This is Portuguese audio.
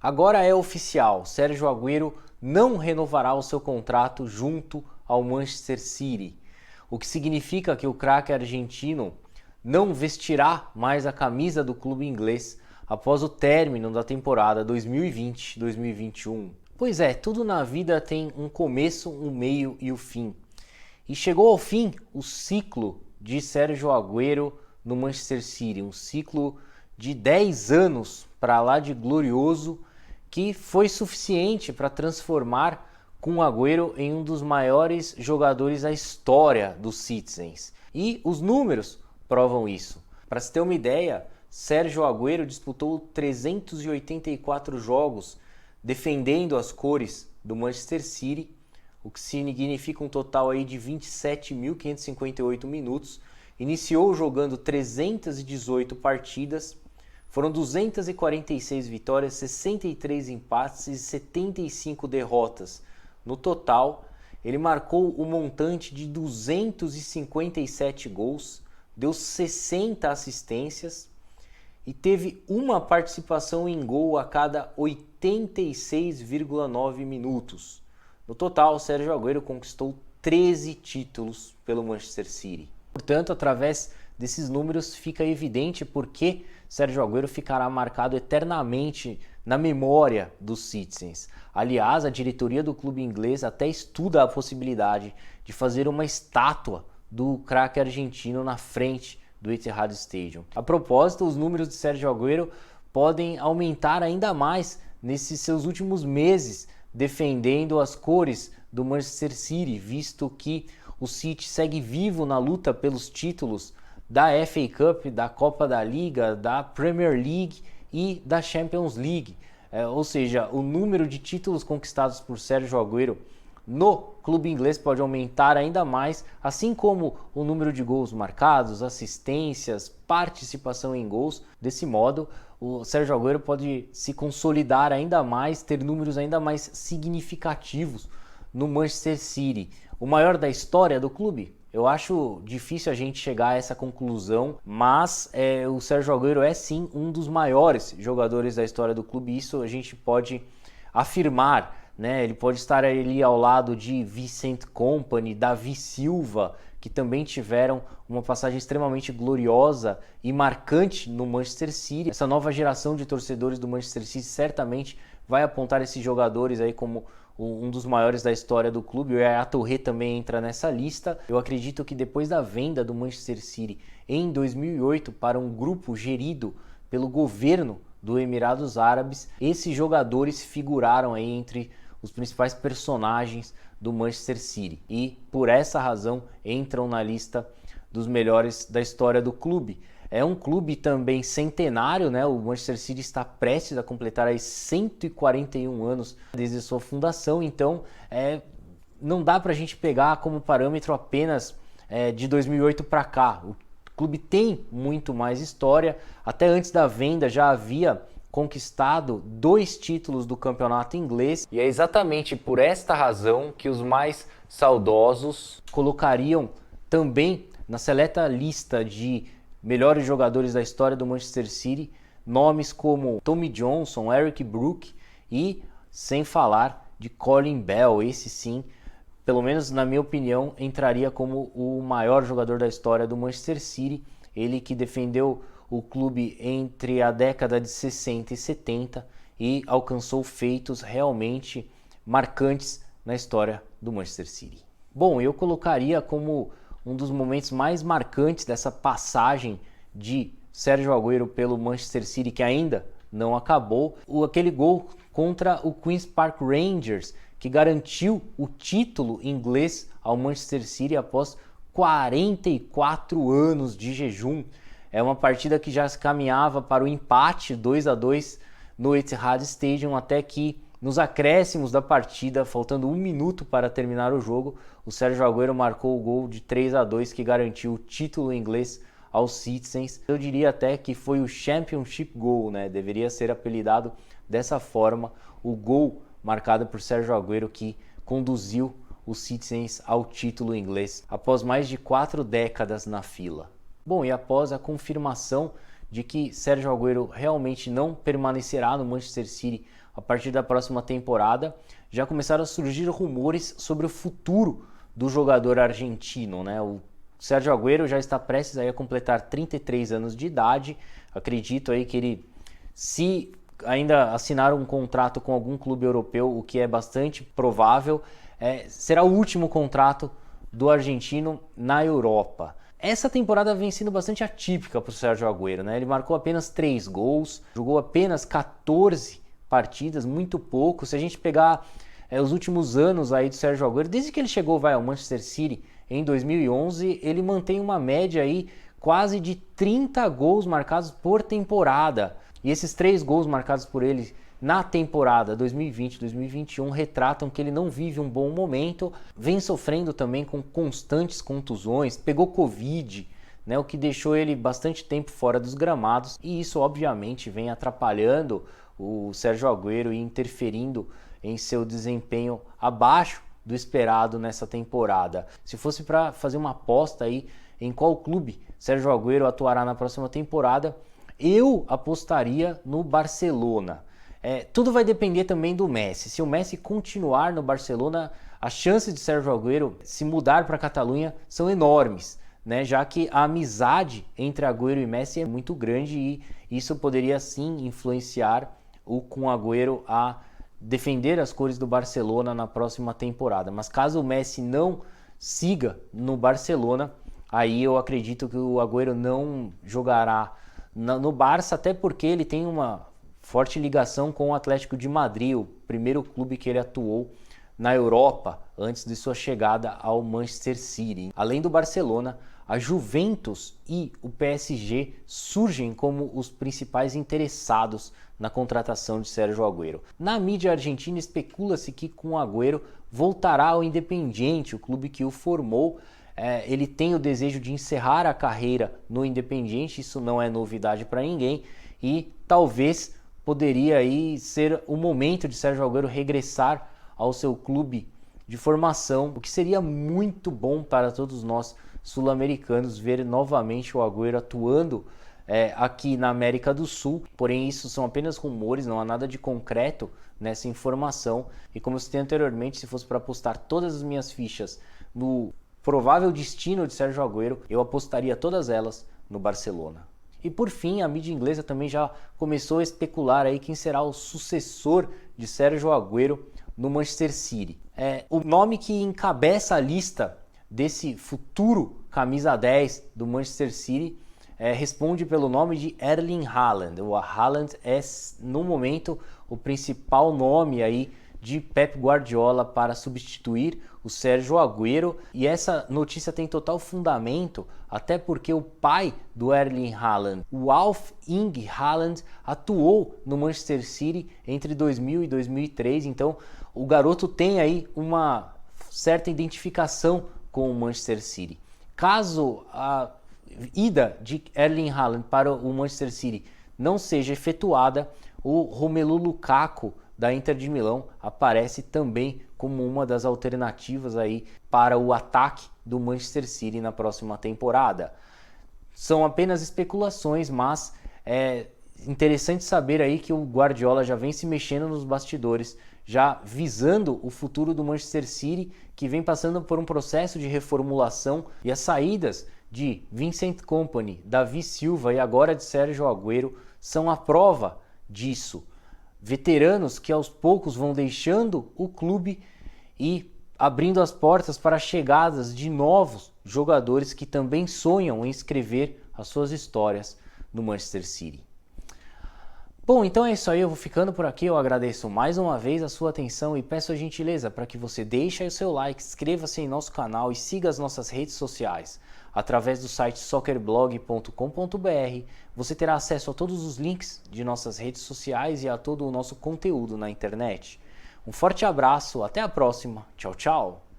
Agora é oficial, Sérgio Agüero não renovará o seu contrato junto ao Manchester City, o que significa que o craque argentino não vestirá mais a camisa do clube inglês após o término da temporada 2020-2021. Pois é, tudo na vida tem um começo, um meio e o fim. E chegou ao fim o ciclo de Sérgio Agüero no Manchester City, um ciclo de 10 anos para lá de glorioso, que foi suficiente para transformar com o Agüero em um dos maiores jogadores da história dos Citizens. E os números provam isso. Para se ter uma ideia, Sérgio Agüero disputou 384 jogos defendendo as cores do Manchester City, o que significa um total aí de 27.558 minutos. Iniciou jogando 318 partidas, foram 246 vitórias, 63 empates e 75 derrotas. No total, ele marcou o montante de 257 gols, deu 60 assistências e teve uma participação em gol a cada 86,9 minutos. No total, Sérgio Agüero conquistou 13 títulos pelo Manchester City. Portanto, através desses números fica evidente porque Sérgio Agüero ficará marcado eternamente na memória dos Citizens. Aliás, a diretoria do clube inglês até estuda a possibilidade de fazer uma estátua do craque argentino na frente do Etihad Stadium. A propósito, os números de Sérgio Agüero podem aumentar ainda mais nesses seus últimos meses defendendo as cores do Manchester City, visto que o City segue vivo na luta pelos títulos da FA Cup, da Copa da Liga, da Premier League e da Champions League. Ou seja, o número de títulos conquistados por Sérgio Agüero no clube inglês pode aumentar ainda mais, assim como o número de gols marcados, assistências, participação em gols. Desse modo, o Sérgio Agüero pode se consolidar ainda mais, ter números ainda mais significativos no Manchester City. O maior da história do clube? Eu acho difícil a gente chegar a essa conclusão, mas o Sérgio Agüero é sim um dos maiores jogadores da história do clube, isso a gente pode afirmar, né? Ele pode estar ali ao lado de Vincent Kompany, Davi Silva, que também tiveram uma passagem extremamente gloriosa e marcante no Manchester City. Essa nova geração de torcedores do Manchester City certamente vai apontar esses jogadores aí como um dos maiores da história do clube. O Yaya Touré também entra nessa lista. Eu acredito que depois da venda do Manchester City em 2008 para um grupo gerido pelo governo do Emirados Árabes, esses jogadores figuraram aí entre os principais personagens do Manchester City e por essa razão entram na lista dos melhores da história do clube. É um clube também centenário, né? O Manchester City está prestes a completar aí 141 anos desde sua fundação, então não dá para a gente pegar como parâmetro apenas de 2008 para cá. O clube tem muito mais história, até antes da venda já havia conquistado 2 títulos do campeonato inglês, e é exatamente por esta razão que os mais saudosos colocariam também na seleta lista de melhores jogadores da história do Manchester City nomes como Tommy Johnson, Eric Brook e, sem falar, de Colin Bell. Esse sim, pelo menos na minha opinião, entraria como o maior jogador da história do Manchester City, ele que defendeu o clube entre a década de 60 e 70 e alcançou feitos realmente marcantes na história do Manchester City. Bom, eu colocaria como um dos momentos mais marcantes dessa passagem de Sérgio Agüero pelo Manchester City, que ainda não acabou, aquele gol contra o Queen's Park Rangers, que garantiu o título inglês ao Manchester City após 44 anos de jejum. É uma partida que já se caminhava para o empate 2-2 no Etihad Stadium, até que nos acréscimos da partida, faltando 1 minuto para terminar o jogo, o Sérgio Agüero marcou o gol de 3-2 que garantiu o título inglês aos Citizens. Eu diria até que foi o Championship Goal, né? Deveria ser apelidado dessa forma, o gol marcado por Sérgio Agüero que conduziu os Citizens ao título inglês após mais de 4 décadas na fila. Bom, e após a confirmação de que Sérgio Agüero realmente não permanecerá no Manchester City a partir da próxima temporada, já começaram a surgir rumores sobre o futuro do jogador argentino, né? O Sérgio Agüero já está prestes aí a completar 33 anos de idade. Acredito aí que ele, se ainda assinar um contrato com algum clube europeu, o que é bastante provável, será o último contrato do argentino na Europa. Essa temporada vem sendo bastante atípica para o Sérgio Agüero, né? Ele marcou apenas 3 gols, jogou apenas 14 partidas, muito pouco. Se a gente pegar os últimos anos aí do Sérgio Agüero, desde que ele chegou ao Manchester City em 2011, ele mantém uma média aí quase de 30 gols marcados por temporada. E esses 3 gols marcados por ele na temporada 2020-2021 retratam que ele não vive um bom momento, vem sofrendo também com constantes contusões, pegou Covid, né, o que deixou ele bastante tempo fora dos gramados, e isso obviamente vem atrapalhando o Sérgio Agüero e interferindo em seu desempenho abaixo do esperado nessa temporada. Se fosse para fazer uma aposta aí em qual clube Sérgio Agüero atuará na próxima temporada, eu apostaria no Barcelona. Tudo vai depender também do Messi. Se o Messi continuar no Barcelona, as chances de Sérgio Agüero se mudar para a Catalunha são enormes, né? Já que a amizade entre Agüero e Messi é muito grande e isso poderia sim influenciar o Kun Agüero a defender as cores do Barcelona na próxima temporada. Mas caso o Messi não siga no Barcelona, aí eu acredito que o Agüero não jogará no Barça, até porque ele tem uma forte ligação com o Atlético de Madrid, o primeiro clube que ele atuou na Europa antes de sua chegada ao Manchester City. Além do Barcelona, a Juventus e o PSG surgem como os principais interessados na contratação de Sérgio Agüero. Na mídia argentina especula-se que com Agüero voltará ao Independiente, o clube que o formou. Ele tem o desejo de encerrar a carreira no Independiente, isso não é novidade para ninguém, e talvez poderia aí ser o momento de Sérgio Agüero regressar ao seu clube de formação, o que seria muito bom para todos nós sul-americanos ver novamente o Agüero atuando aqui na América do Sul. Porém, isso são apenas rumores, não há nada de concreto nessa informação. E como eu citei anteriormente, se fosse para apostar todas as minhas fichas no provável destino de Sérgio Agüero, eu apostaria todas elas no Barcelona. E por fim, a mídia inglesa também já começou a especular aí quem será o sucessor de Sérgio Agüero no Manchester City. O nome que encabeça a lista desse futuro camisa 10 do Manchester City responde pelo nome de Erling Haaland. O Haaland é, no momento, o principal nome aí de Pep Guardiola para substituir o Sérgio Agüero, e essa notícia tem total fundamento, até porque o pai do Erling Haaland, o Alf Inge Haaland, atuou no Manchester City entre 2000 e 2003, então o garoto tem aí uma certa identificação com o Manchester City. Caso a ida de Erling Haaland para o Manchester City não seja efetuada, o Romelu Lukaku da Inter de Milão aparece também como uma das alternativas aí para o ataque do Manchester City na próxima temporada. São apenas especulações, mas é interessante saber aí que o Guardiola já vem se mexendo nos bastidores, já visando o futuro do Manchester City, que vem passando por um processo de reformulação, e as saídas de Vincent Kompany, Davi Silva e agora de Sérgio Agüero são a prova disso. Veteranos que aos poucos vão deixando o clube e abrindo as portas para chegadas de novos jogadores que também sonham em escrever as suas histórias no Manchester City. Bom, então é isso aí, eu vou ficando por aqui, eu agradeço mais uma vez a sua atenção e peço a gentileza para que você deixe aí o seu like, inscreva-se em nosso canal e siga as nossas redes sociais. Através do site soccerblog.com.br você terá acesso a todos os links de nossas redes sociais e a todo o nosso conteúdo na internet. Um forte abraço, até a próxima, tchau, tchau!